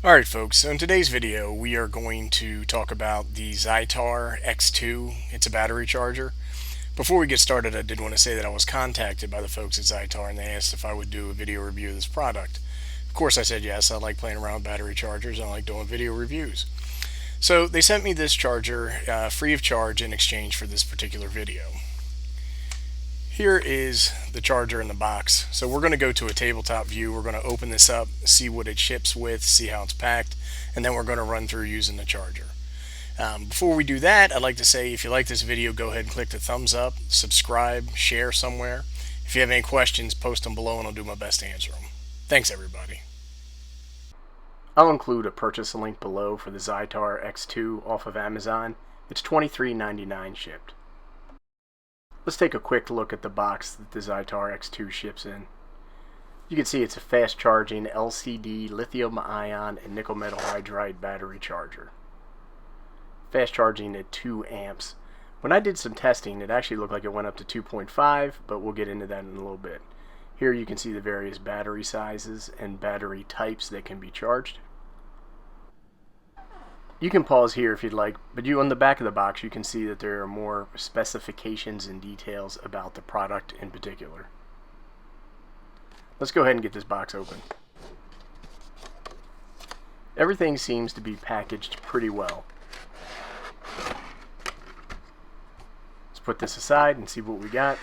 Alright folks, so in today's video we are going to talk about the Xtar X2. It's a battery charger. Before we get started, I did want to say that I was contacted by the folks at Xtar and they asked if I would do a video review of this product. Of course I said yes. I like playing around with battery chargers. I like doing video reviews. So they sent me this charger free of charge in exchange for this particular video. Here is the charger in the box. So we're going to go to a tabletop view. We're going to open this up, see what it ships with, see how it's packed, and then we're going to run through using the charger. Before we do that, I'd like to say if you like this video, go ahead and click the thumbs up, subscribe, share somewhere. If you have any questions, post them below and I'll do my best to answer them. Thanks everybody. I'll include a purchase link below for the Xtar X2 off of Amazon. It's $23.99 shipped. Let's take a quick look at the box that the Xtar X2 ships in. You can see it's a fast charging LCD lithium ion and nickel metal hydride battery charger. Fast charging at 2 amps. When I did some testing, it actually looked like it went up to 2.5, but we'll get into that in a little bit. Here you can see the various battery sizes and battery types that can be charged. You can pause here if you'd like, but on the back of the box you can see that there are more specifications and details about the product in particular. Let's go ahead and get this box open. Everything seems to be packaged pretty well. Let's put this aside and see what we got.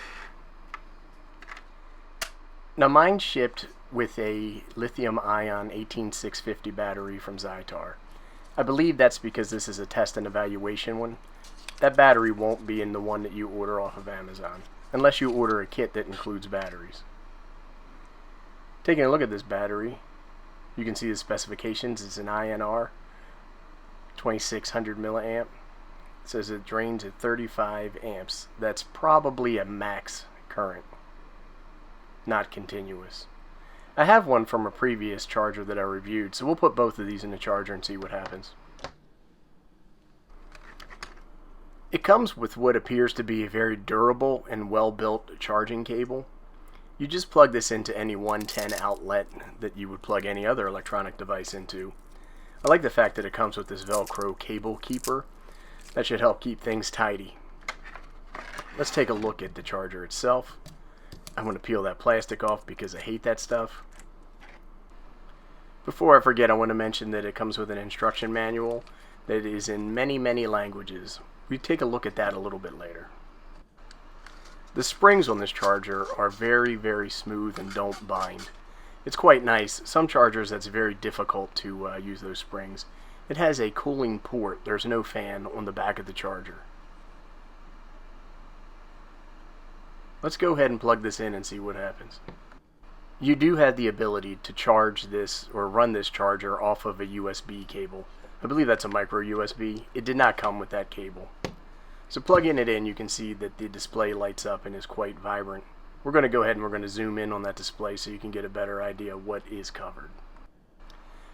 Now mine shipped with a lithium ion 18650 battery from Xtar. I believe that's because this is a test and evaluation one. That battery won't be in the one that you order off of Amazon, unless you order a kit that includes batteries. Taking a look at this battery, you can see the specifications. It's an INR, 2600 milliamp. It says it drains at 35 amps. That's probably a max current, not continuous. I have one from a previous charger that I reviewed, so we'll put both of these in the charger and see what happens. It comes with what appears to be a very durable and well-built charging cable. You just plug this into any 110 outlet that you would plug any other electronic device into. I like the fact that it comes with this Velcro cable keeper. That should help keep things tidy. Let's take a look at the charger itself. I'm going to peel that plastic off because I hate that stuff. Before I forget, I want to mention that it comes with an instruction manual that is in many languages. We take a look at that a little bit later. The springs on this charger are very smooth and don't bind. It's quite nice. Some chargers that's very difficult to use those springs. It has a cooling port. There's no fan on the back of the charger. Let's go ahead and plug this in and see what happens. You do have the ability to charge this or run this charger off of a USB cable. I believe that's a micro USB. It did not come with that cable. So plugging it in, you can see that the display lights up and is quite vibrant. We're going to go ahead and we're going to zoom in on that display so you can get a better idea of what is covered.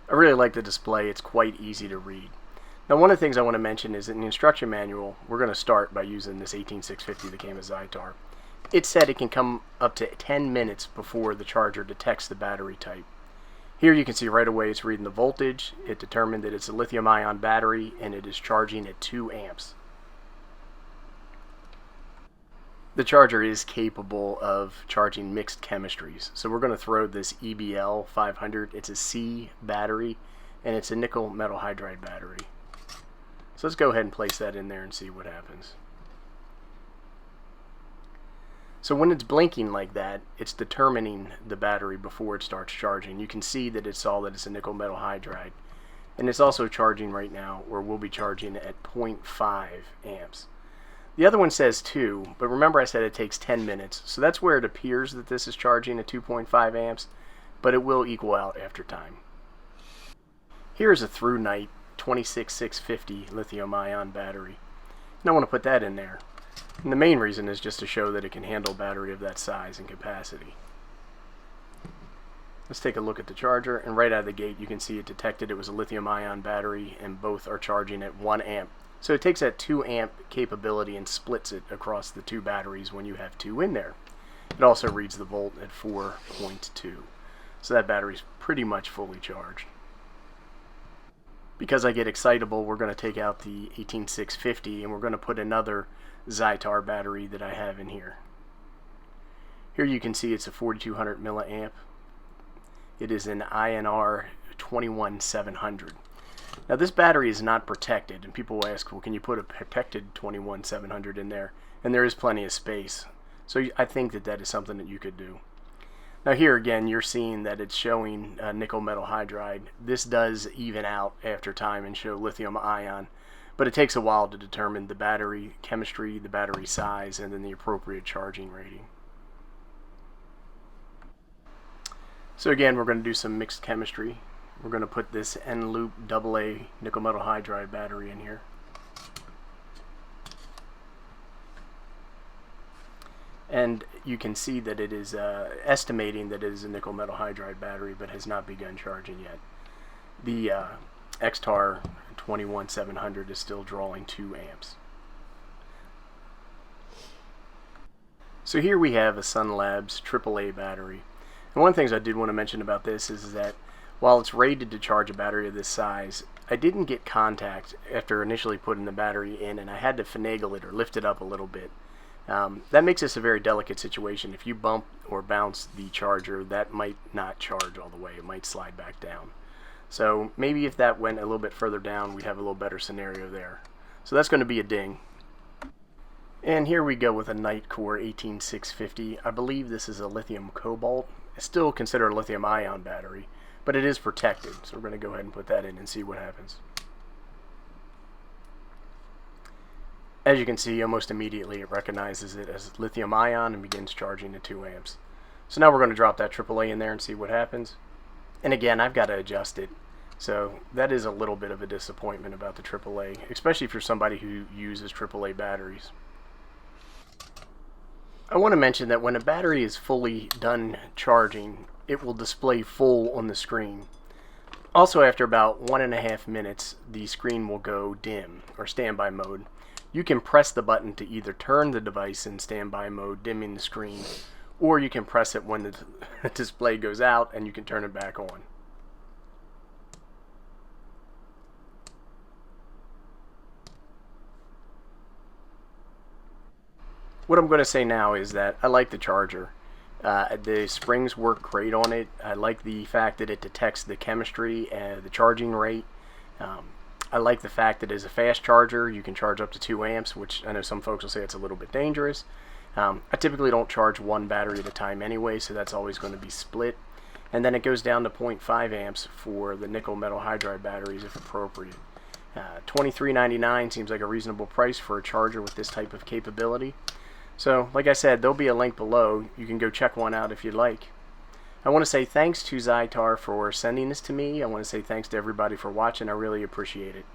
I really like the display. It's quite easy to read. Now one of the things I want to mention is in the instruction manual, we're going to start by using this 18650 that came with Xtar. It said it can come up to 10 minutes before the charger detects the battery type. Here you can see right away it's reading the voltage. It determined that it's a lithium ion battery and it is charging at 2 amps. The charger is capable of charging mixed chemistries. So we're going to throw this EBL 500. It's a C battery and it's a nickel metal hydride battery. So let's go ahead and place that in there and see what happens. So when it's blinking like that, it's determining the battery before it starts charging. You can see that it's a nickel metal hydride. And it's also charging right now, or will be charging at 0.5 amps. The other one says 2, but remember I said it takes 10 minutes. So that's where it appears that this is charging at 2.5 amps, but it will equal out after time. Here's a through night 26650 lithium ion battery. Now I want to put that in there. And the main reason is just to show that it can handle battery of that size and capacity. Let's take a look at the charger, and right out of the gate you can see it detected it was a lithium ion battery and both are charging at 1 amp. So it takes that 2 amp capability and splits it across the two batteries when you have 2 in there. It also reads the volt at 4.2. So that battery's pretty much fully charged. because I get excitable, we're going to take out the 18650 and we're going to put another Xtar battery that I have in here. Here you can see it's a 4200 milliamp. It is an INR 21700. Now this battery is not protected, and people will ask, well, can you put a protected 21700 in there? And there is plenty of space. So I think that that is something that you could do. Now here again, you're seeing that it's showing nickel metal hydride. This does even out after time and show lithium ion, but it takes a while to determine the battery chemistry, the battery size, and then the appropriate charging rating. So again, we're going to do some mixed chemistry. We're going to put this N-loop AA nickel metal hydride battery in here. And you can see that it is estimating that it is a nickel metal hydride battery, but has not begun charging yet. The Xtar 21700 is still drawing 2 amps. So here we have a Sun Labs AAA battery. And one of the things I did want to mention about this is that while it's rated to charge a battery of this size, I didn't get contact after initially putting the battery in, and I had to finagle it or lift it up a little bit. That makes this a very delicate situation. If you bump or bounce the charger, that might not charge all the way. It might slide back down. So maybe if that went a little bit further down, we'd have a little better scenario there. So that's going to be a ding. And here we go with a Nitecore 18650. I believe this is a lithium cobalt. It's still considered a lithium ion battery, but it is protected. So we're going to go ahead and put that in and see what happens. As you can see, almost immediately it recognizes it as lithium ion and begins charging at 2 amps. So now we're going to drop that AAA in there and see what happens. And again, I've got to adjust it. So that is a little bit of a disappointment about the AAA, especially if you're somebody who uses AAA batteries. I want to mention that when a battery is fully done charging, it will display full on the screen. Also, after about 1.5 minutes, the screen will go dim or standby mode. You can press the button to either turn the device in standby mode, dimming the screen, or you can press it when the display goes out and you can turn it back on. What I'm going to say now is that I like the charger. The springs work great on it. I like the fact that it detects the chemistry and the charging rate. I like the fact that it's a fast charger. You can charge up to 2 amps, which I know some folks will say it's a little bit dangerous. I typically don't charge one battery at a time anyway, so that's always going to be split. And then it goes down to 0.5 amps for the nickel metal hydride batteries if appropriate. $23.99 seems like a reasonable price for a charger with this type of capability. So, like I said, there'll be a link below. You can go check one out if you'd like. I want to say thanks to Xtar for sending this to me. I want to say thanks to everybody for watching. I really appreciate it.